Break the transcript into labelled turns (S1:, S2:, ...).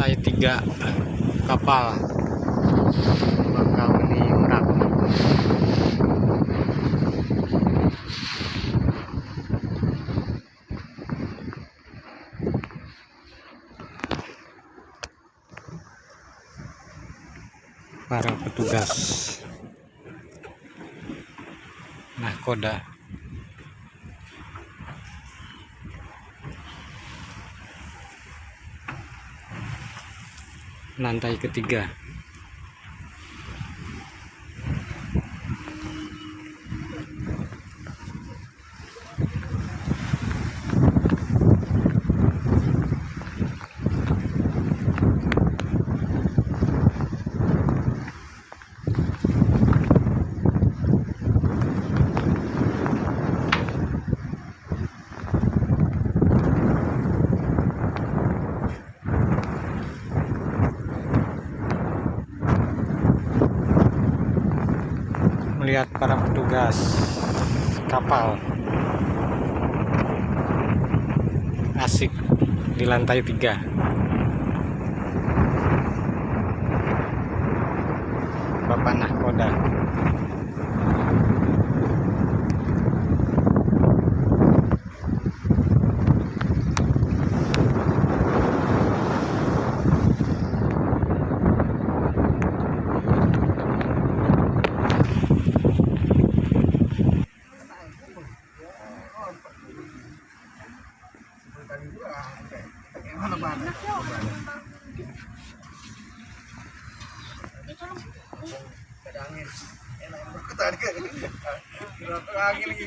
S1: lantai 3 kapal Bangka-Belitung Merak. Para petugas nahkoda lantai ketiga. Melihat para petugas kapal asik di lantai 3. Bapak nahkoda.
S2: Ada angin, enak banget angin lagi.